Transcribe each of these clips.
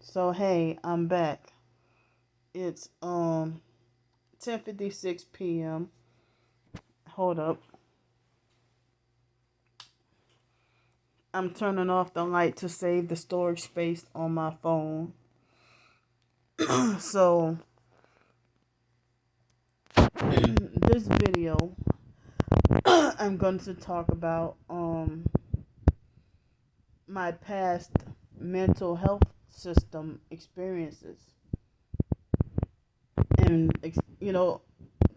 So hey, I'm back. It's 10:56 p.m. Hold up. I'm turning off the light to save the storage space on my phone. So this video I'm going to talk about my past mental health system experiences and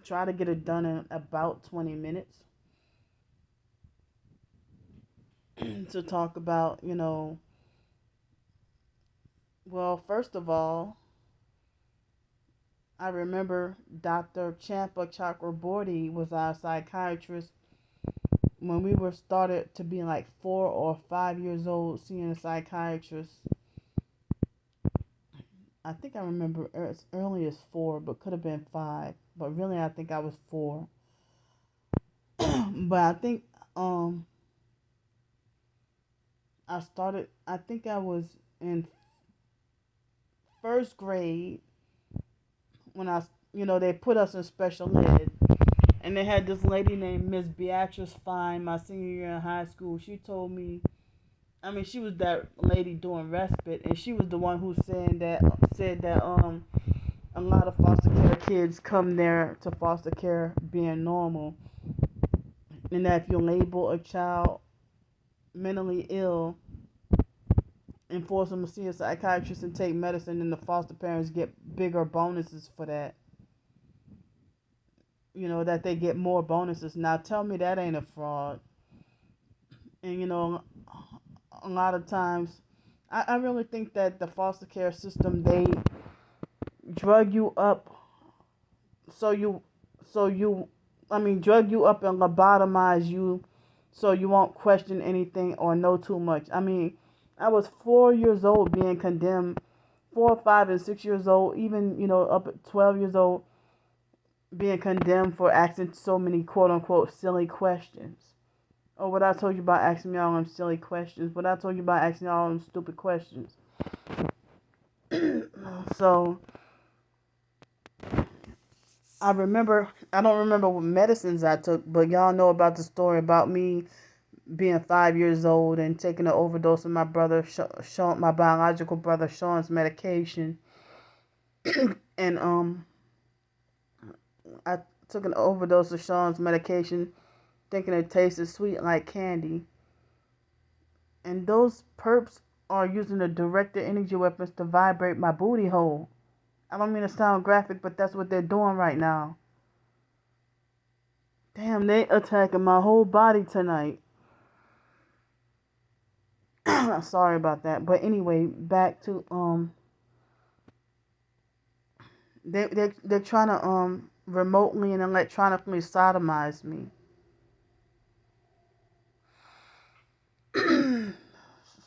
try to get it done in about 20 minutes to talk about, well, first of all, I remember Dr. Champa Chakraborty was our psychiatrist when we were started to be like 4 or 5 years old, seeing a psychiatrist. I think I remember as early as 4, but could have been 5. But really, I think I was 4. But I think um I started. I think I was in first grade when they put us in special ed. And they had this lady named Miss Beatrice Fine, my senior year in high school. She told me, I mean, she was that lady doing respite, and she was the one who said that a lot of foster care kids come there to foster care being normal, and that if you label a child mentally ill and force them to see a psychiatrist and take medicine, then the foster parents get bigger bonuses for that. That they get more bonuses. Now tell me that ain't a fraud. And a lot of times, I really think that the foster care system, they drug you up so you so you I mean drug you up and lobotomize you so you won't question anything or know too much. I mean, I was 4 years old being condemned, 4, 5, and 6 years old, even up at 12 years old, being condemned for asking so many quote unquote silly questions. Oh, what I told you about asking me all them silly questions. What I told you about asking all them stupid questions. So I don't remember what medicines I took, but y'all know about the story about me being 5 years old and taking an overdose of my brother, Sean, my biological brother Sean's medication, and I took an overdose of Sean's medication, thinking it tasted sweet like candy, and those perps are using the directed energy weapons to vibrate my booty hole. I don't mean to sound graphic, but that's what they're doing right now. Damn, they attacking my whole body tonight. Sorry about that. But anyway, back to they're trying to remotely and electronically sodomize me.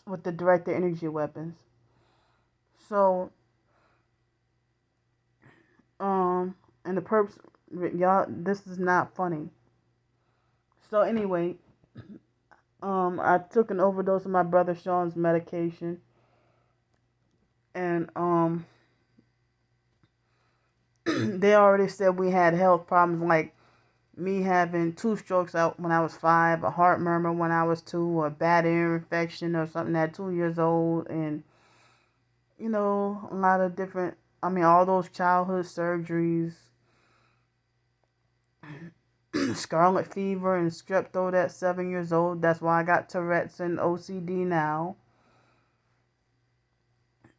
With the directed energy weapons. So and the perps, y'all, this is not funny. So anyway, I took an overdose of my brother Sean's medication, and they already said we had health problems, like me having 2 strokes out when I was 5, a heart murmur when I was 2, a bad ear infection or something at 2 years old, and a lot of different. I mean, all those childhood surgeries, scarlet fever and strep throat at 7 years old. That's why I got Tourette's and OCD now.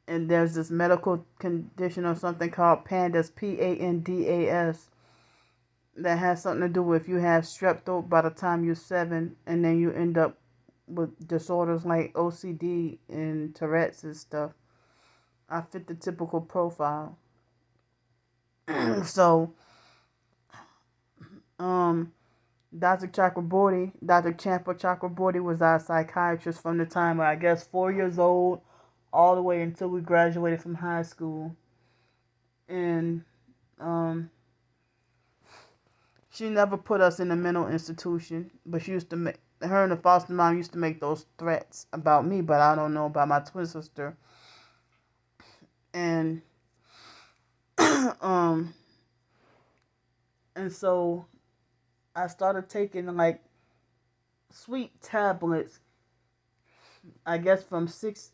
And there's this medical condition or something called PANDAS, PANDAS, that has something to do with if you have strep throat by the time you're 7, and then you end up with disorders like OCD and Tourette's and stuff. I fit the typical profile. So, Dr. Champa Chakraborty was our psychiatrist from the time, I guess, 4 years old all the way until we graduated from high school. And she never put us in a mental institution, but she used to make, her and the foster mom used to make those threats about me, but I don't know about my twin sister. And um and so I started taking like sweet tablets, I guess from 6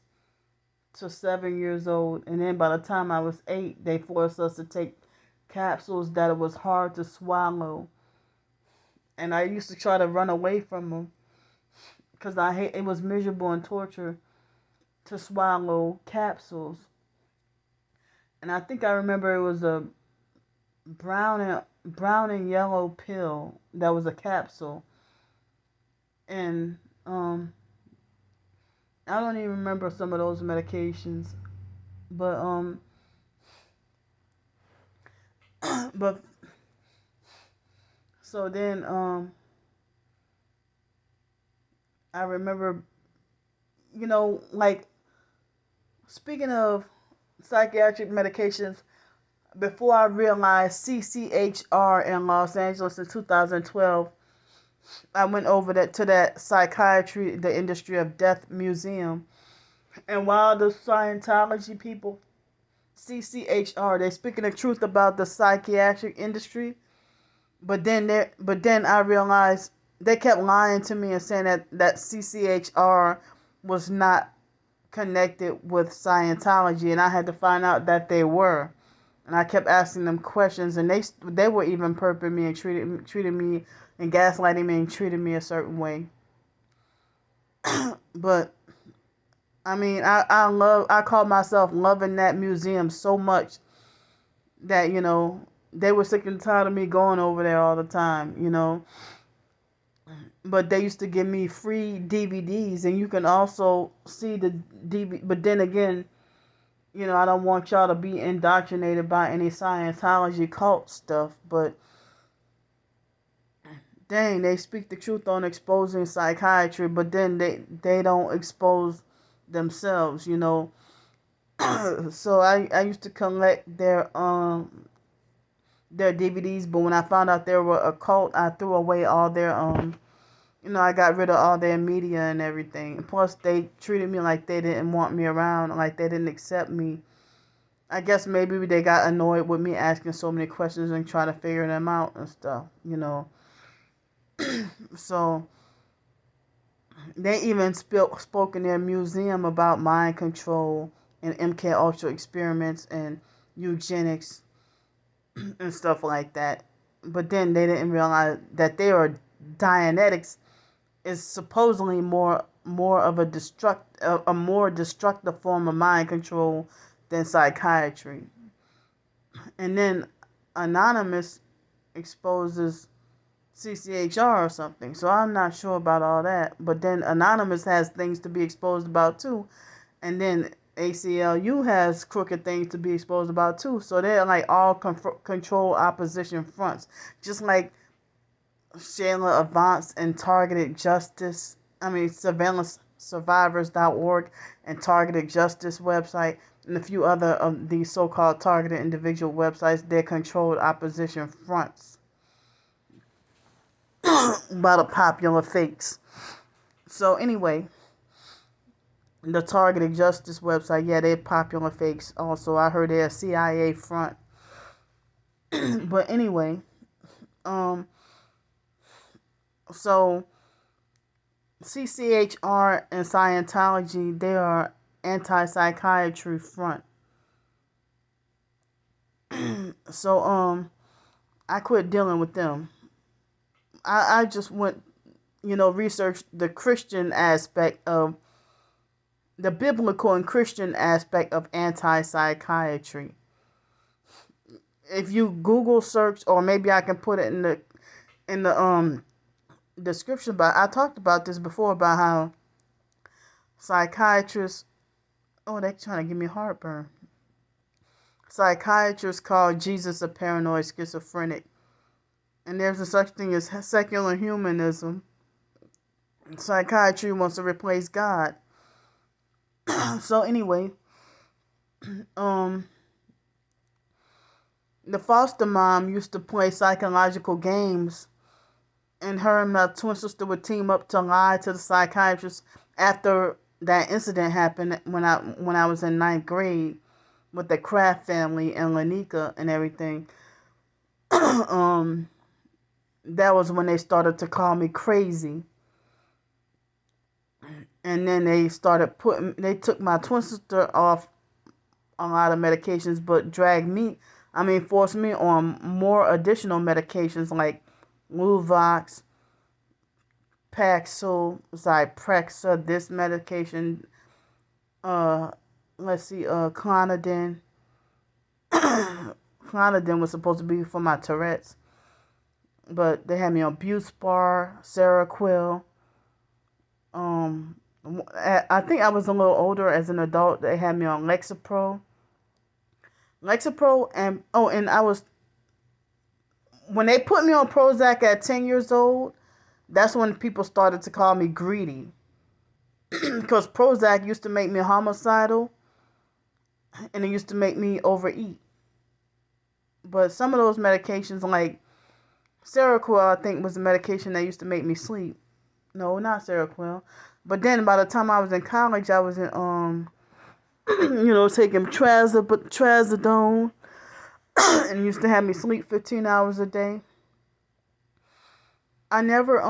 to 7 years old, and then by the time I was 8, they forced us to take capsules that it was hard to swallow, and I used to try to run away from them because I hate it was miserable and torture to swallow capsules. And I think I remember it was a brown and yellow pill that was a capsule, and I don't even remember some of those medications, but but so then I remember, like, speaking of psychiatric medications, before I realized CCHR in Los Angeles in 2012, I went over to that psychiatry, the industry of death museum. And while the Scientology people, CCHR, they're speaking the truth about the psychiatric industry, but then I realized they kept lying to me and saying that CCHR was not connected with Scientology, and I had to find out that they were. And I kept asking them questions, and they were even perping me and treating me and gaslighting me and treating me a certain way. But I mean, I call myself loving that museum so much that they were sick and tired of me going over there all the time. But they used to give me free DVDs, and you can also see the DVD. But then again, I don't want y'all to be indoctrinated by any Scientology cult stuff, but dang, they speak the truth on exposing psychiatry, but then they don't expose themselves. So I used to collect their DVDs, but when I found out they were a cult, I threw away all their I got rid of all their media and everything. Plus, they treated me like they didn't want me around, like they didn't accept me. I guess maybe they got annoyed with me asking so many questions and trying to figure them out and stuff. So they even spoke in their museum about mind control and MK Ultra experiments and eugenics and stuff like that. But then they didn't realize that Dianetics is supposedly more of a more destructive form of mind control than psychiatry. And then Anonymous exposes CCHR or something. So I'm not sure about all that. But then Anonymous has things to be exposed about too. And then ACLU has crooked things to be exposed about too. So they're like all control opposition fronts. Just like Shayla Avance and Targeted Justice. Surveillance survivors.org and Targeted Justice website and a few other of these so-called targeted individual websites. They're controlled opposition fronts by the popular fakes. So anyway, the Targeted Justice website, yeah, they're popular fakes. Also, I heard they're a CIA front. But anyway, so CCHR and Scientology, they are anti-psychiatry front. So I quit dealing with them. I just went, researched the Christian aspect of the biblical and Christian aspect of anti-psychiatry. If you Google search, or maybe I can put it in the description, but I talked about this before about how psychiatrists, they're trying to give me heartburn. Psychiatrists call Jesus a paranoid schizophrenic. And there's a such thing as secular humanism. Psychiatry wants to replace God. So anyway, the foster mom used to play psychological games, and her and my twin sister would team up to lie to the psychiatrist after that incident happened when I was in 9th grade. with the Kraft family and Lanika and everything. um, that was when they started to call me crazy. And then they took my twin sister off a lot of medications, but forced me on more additional medications like Luvox, Paxil, Zyprexa, this medication, Clonidine. Clonidine was supposed to be for my Tourette's, but they had me on Buspar, Seroquel. I think I was a little older as an adult. They had me on Lexapro, and I was, when they put me on Prozac at 10 years old, that's when people started to call me greedy. Because Prozac used to make me homicidal, and it used to make me overeat. But some of those medications, like Seroquel, I think was the medication that used to make me sleep. No, not Seroquel. But then by the time I was in college, I was in taking trazodone, and it used to have me sleep 15 hours a day. I never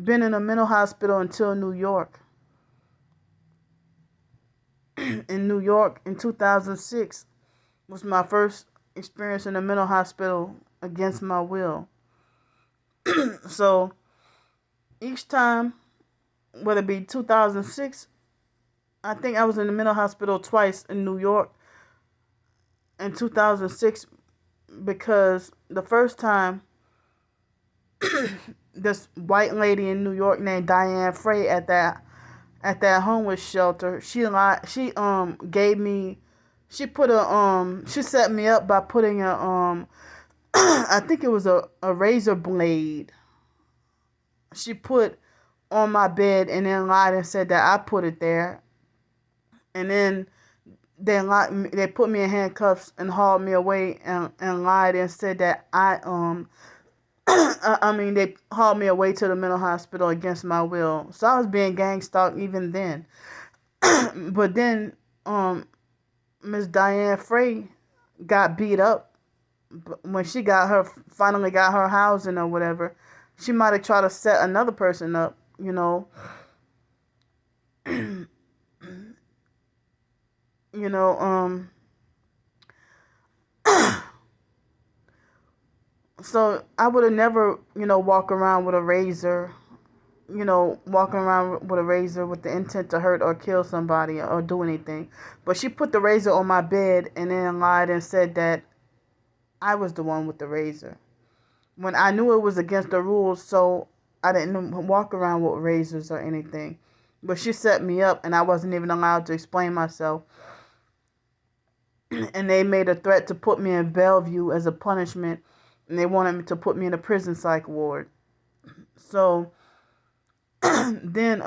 been in a mental hospital until New York. In New York in 2006 was my first experience in a mental hospital against my will. So each time, whether it be 2006, I think I was in the mental hospital twice in New York in 2006, because the first time, this white lady in New York named Diane Frey at that homeless shelter, she set me up by putting I think it was a razor blade she put on my bed, and then lied and said that I put it there. And then they put me in handcuffs and hauled me away, and lied and said that they hauled me away to the mental hospital against my will. So I was being gang stalked even then. But then Miss Diane Frey got beat up when she finally got her housing or whatever. She might have tried to set another person up, So I would have never, walking around with a razor with the intent to hurt or kill somebody or do anything. But she put the razor on my bed and then lied and said that I was the one with the razor, when I knew it was against the rules, so I didn't walk around with razors or anything. But she set me up, and I wasn't even allowed to explain myself. And they made a threat to put me in Bellevue as a punishment, and they wanted me to put me in a prison psych ward. So then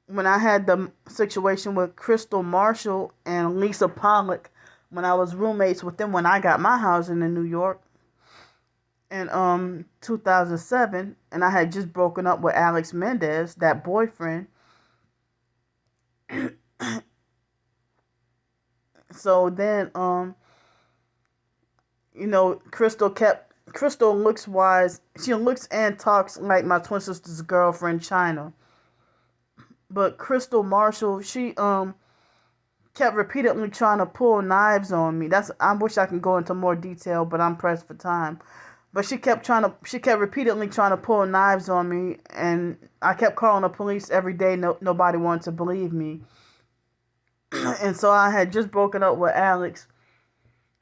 when I had the situation with Crystal Marshall and Lisa Pollock, when I was roommates with them when I got my housing in New York in 2007, and I had just broken up with Alex Mendez, that boyfriend. So then Crystal looks wise. She looks and talks like my twin sister's girlfriend, China. But Crystal Marshall, she kept repeatedly trying to pull knives on me. I wish I could go into more detail, but I'm pressed for time. But she kept repeatedly trying to pull knives on me, and I kept calling the police every day. Nobody wanted to believe me. And so I had just broken up with Alex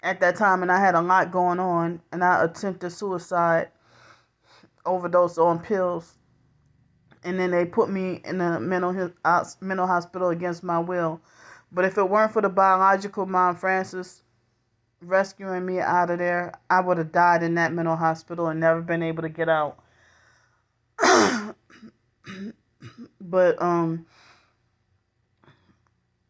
at that time, and I had a lot going on, and I attempted suicide, overdose on pills. And then they put me in a mental hospital against my will. But if it weren't for the biological mom, Frances, rescuing me out of there, I would have died in that mental hospital and never been able to get out. But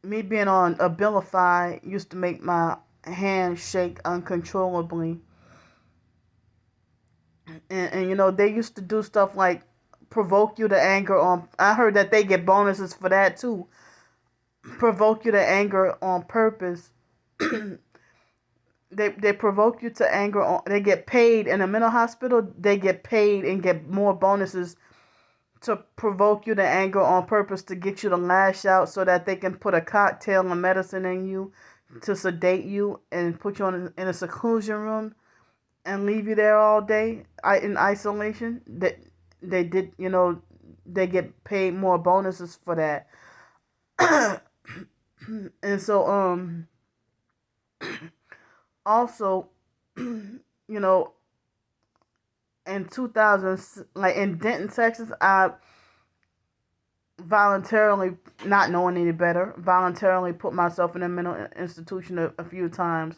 me being on Abilify used to make my hand shake uncontrollably. And they used to do stuff like provoke you to anger on. I heard that they get bonuses for that too. provoke you to anger on purpose. They provoke you to anger on. They get paid in a mental hospital. They get paid and get more bonuses to provoke you to anger on purpose, to get you to lash out so that they can put a cocktail of medicine in you to sedate you and put you in a seclusion room and leave you there all day in isolation. They did, they get paid more bonuses for that. And so also, in 2000, like in Denton, Texas, I voluntarily, not knowing any better, voluntarily put myself in a mental institution a few times.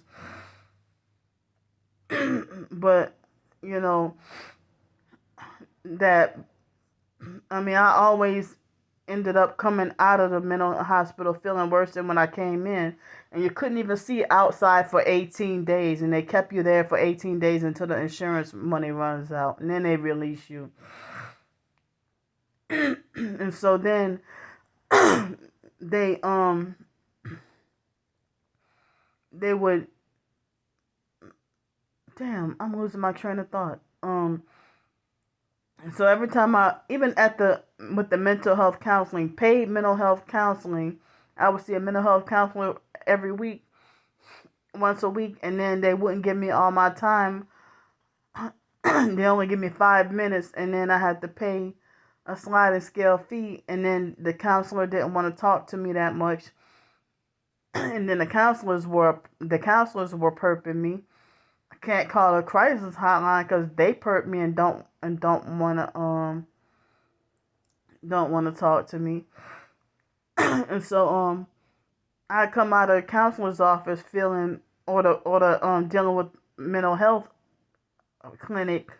But, that, I always ended up coming out of the mental hospital feeling worse than when I came in. And you couldn't even see outside for 18 days. And they kept you there for 18 days until the insurance money runs out. And then they release you. And so then they would, damn, I'm losing my train of thought. So every time even with the mental health counseling, paid mental health counseling, I would see a mental health counselor every week, once a week, and then they wouldn't give me all my time. They only give me 5 minutes, and then I had to pay a sliding scale fee, and then the counselor didn't want to talk to me that much. And then the counselors were perping me. I can't call a crisis hotline because they perp me and don't want to talk to me. And so I come out of the counselor's office feeling, or the dealing with mental health clinic,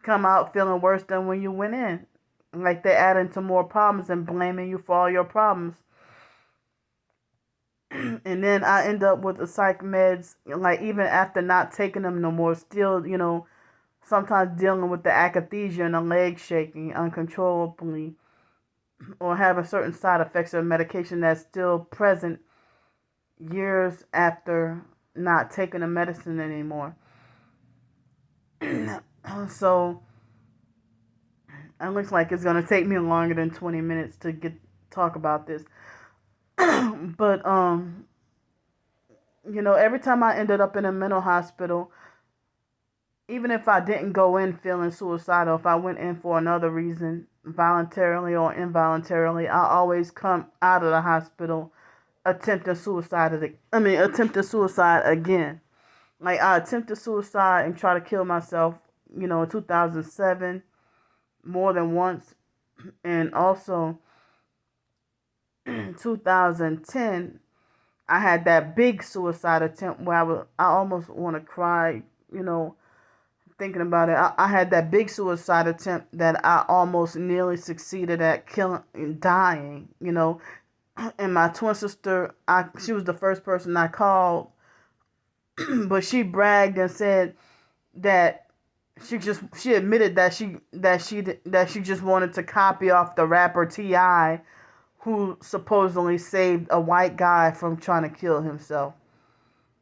come out feeling worse than when you went in. Like they're adding to more problems and blaming you for all your problems. And then I end up with the psych meds, like even after not taking them no more, still, sometimes dealing with the akathisia and the leg shaking uncontrollably, or having certain side effects of medication that's still present years after not taking the medicine anymore. So it looks like it's going to take me longer than 20 minutes to talk about this. But every time I ended up in a mental hospital, even if I didn't go in feeling suicidal, if I went in for another reason, voluntarily or involuntarily, I always come out of the hospital attempting suicide again. Like I attempted suicide and try to kill myself, in 2007 more than once, and also in 2010 I had that big suicide attempt where I almost want to cry, thinking about it. I had that big suicide attempt that I almost nearly succeeded at dying, And my twin sister, she was the first person I called, but she bragged and said that she admitted that she just wanted to copy off the rapper T.I., who supposedly saved a white guy from trying to kill himself.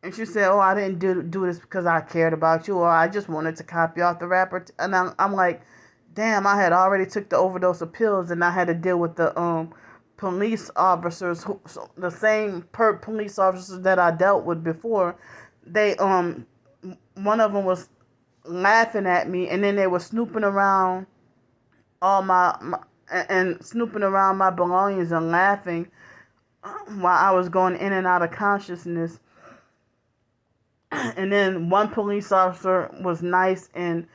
And she said, "Oh, I didn't do this because I cared about you, or I just wanted to copy off the rapper." And I'm like, damn, I had already took the overdose of pills, and I had to deal with the police officers, the same police officers that I dealt with before. They one of them was laughing at me, and then they were snooping around and snooping around my belongings and laughing while I was going in and out of consciousness. And then one police officer was nice and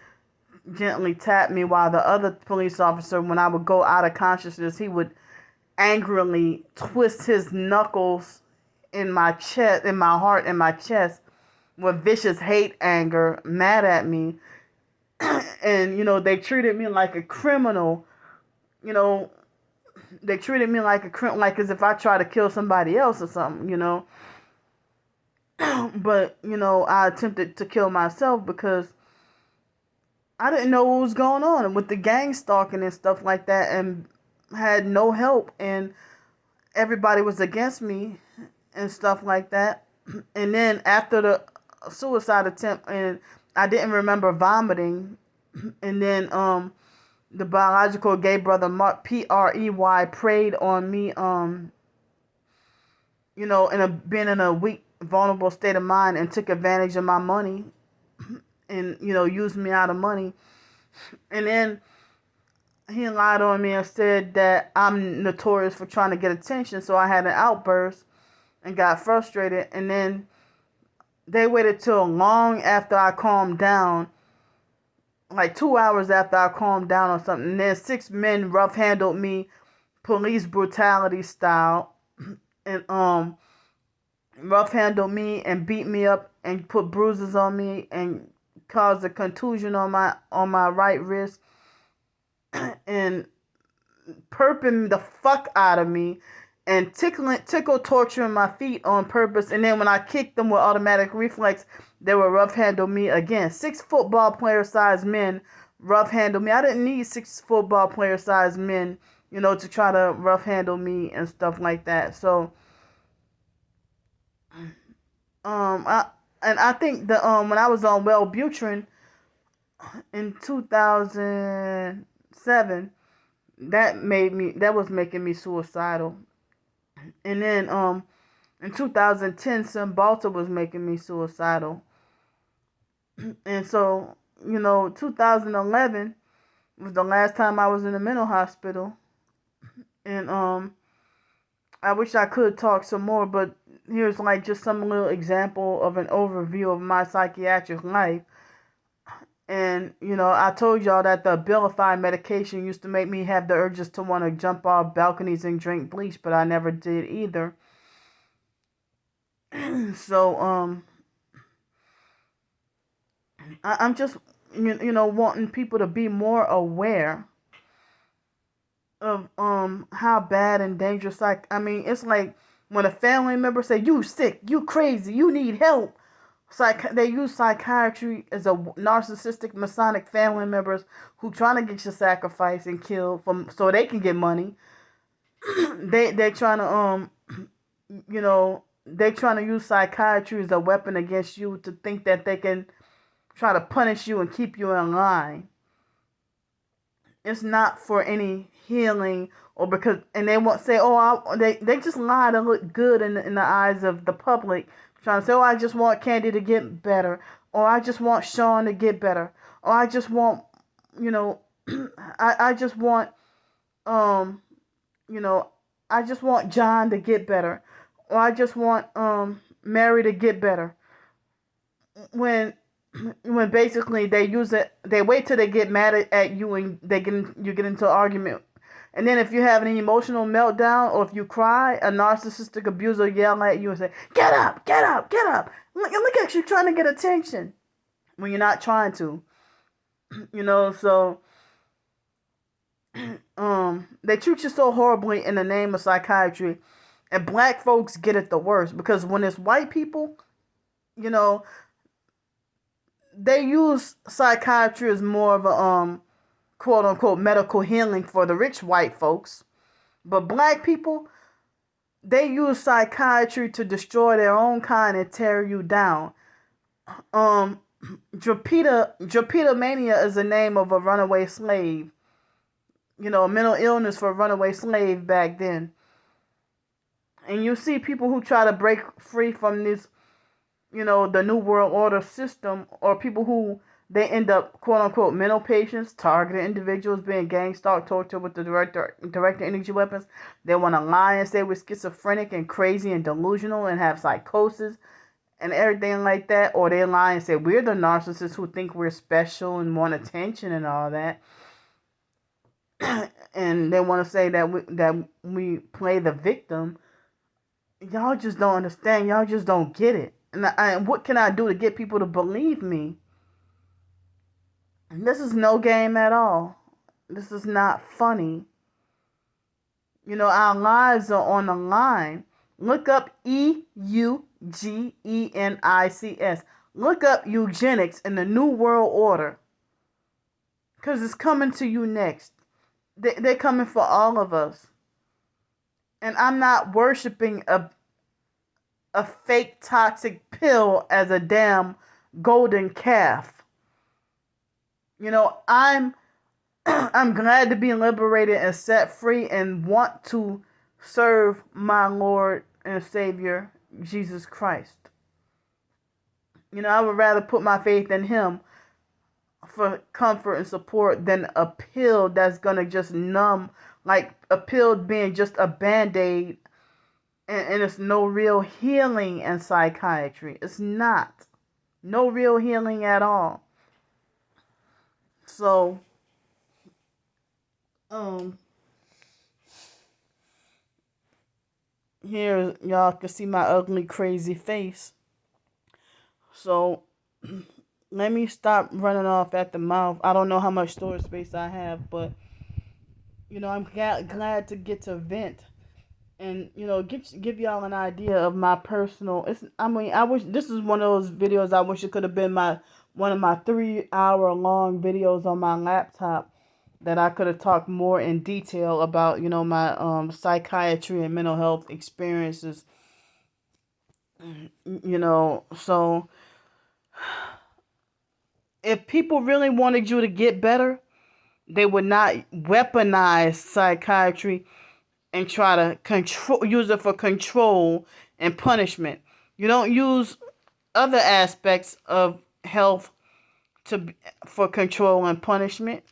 gently tapped me, while the other police officer, when I would go out of consciousness, he would angrily twist his knuckles in my chest, in my heart, in my chest, with vicious hate, anger, mad at me. And, they treated me like a criminal. They treated me like a criminal, like as if I tried to kill somebody else or something, But, I attempted to kill myself because I didn't know what was going on with the gang stalking and stuff like that, and had no help. And everybody was against me and stuff like that. And then after the suicide attempt, and I didn't remember vomiting, and then the biological gay brother Mark Prey preyed on me, being in a weak, vulnerable state of mind, and took advantage of my money, and used me out of money. And then he lied on me and said that I'm notorious for trying to get attention. So I had an outburst and got frustrated. And then they waited till long after I calmed down, like 2 hours after I calmed down or something. And then 6 men rough handled me, police brutality style, and rough handled me and beat me up and put bruises on me and caused a contusion on my right wrist and perping the fuck out of me and tickle torturing my feet on purpose. And then when I kicked them with automatic reflex, they would rough handle me again. 6 football player sized men rough handle me. I didn't need 6 football player sized men, to try to rough handle me and stuff like that. So I think that when I was on Wellbutrin in 2007, that was making me suicidal. And then in 2010, Cymbalta was making me suicidal. And so 2011 was the last time I was in a mental hospital. And I wish I could talk some more, but here's like just some little example of an overview of my psychiatric life. And, I told y'all that the Abilify medication used to make me have the urges to want to jump off balconies and drink bleach, but I never did either. So, I'm just, wanting people to be more aware of how bad and dangerous, it's like when a family member say, you sick, you crazy, you need help. They use psychiatry as a narcissistic Masonic family members who trying to get you sacrificed and killed so they can get money. They're trying to they're trying to use psychiatry as a weapon against you to think that they can try to punish you and keep you in line. It's not for any healing and they won't say, they just lie to look good in the eyes of the public. Trying to say, I just want Candy to get better, or I just want Sean to get better, or I just want, I just want, I just want John to get better, or I just want Mary to get better. When basically they use it, they wait till they get mad at you and you get into an argument. And then if you have an emotional meltdown or if you cry, a narcissistic abuser will yell at you and say, get up, get up, get up. Look at you trying to get attention when you're not trying to. So they treat you so horribly in the name of psychiatry. And black folks get it the worst because when it's white people, they use psychiatry as more of a quote unquote medical healing for the rich white folks. But black people, they use psychiatry to destroy their own kind and tear you down. Drapetomania is the name of a runaway slave. A mental illness for a runaway slave back then. And you see people who try to break free from this, the New World Order system, or people who they end up, quote unquote, mental patients, targeted individuals being gang stalked, tortured with the direct energy weapons. They want to lie and say we're schizophrenic and crazy and delusional and have psychosis and everything like that. Or they lie and say we're the narcissists who think we're special and want attention and all that. And they want to say that we play the victim. Y'all just don't understand. Y'all just don't get it. And what can I do to get people to believe me? This is no game at all. This is not funny. Our lives are on the line. Look up EUGENICS. Look up eugenics in the New World Order. Because it's coming to you next. They're coming for all of us. And I'm not worshiping a fake toxic pill as a damn golden calf. I'm I'm glad to be liberated and set free and want to serve my Lord and Savior Jesus Christ. I would rather put my faith in him for comfort and support than a pill that's gonna just numb, like a pill being just a band-aid, and it's no real healing in psychiatry. It's not. No real healing at all. So, um, here y'all can see my ugly, crazy face. So, let me stop running off at the mouth. I don't know how much storage space I have, but I'm glad to get to vent and give y'all an idea of my personal. I wish this is one of those videos. I wish it could have been one of my 3-hour long videos on my laptop that I could have talked more in detail about my psychiatry and mental health experiences. So if people really wanted you to get better, they would not weaponize psychiatry and try to use it for control and punishment. You don't use other aspects of health for control and punishment.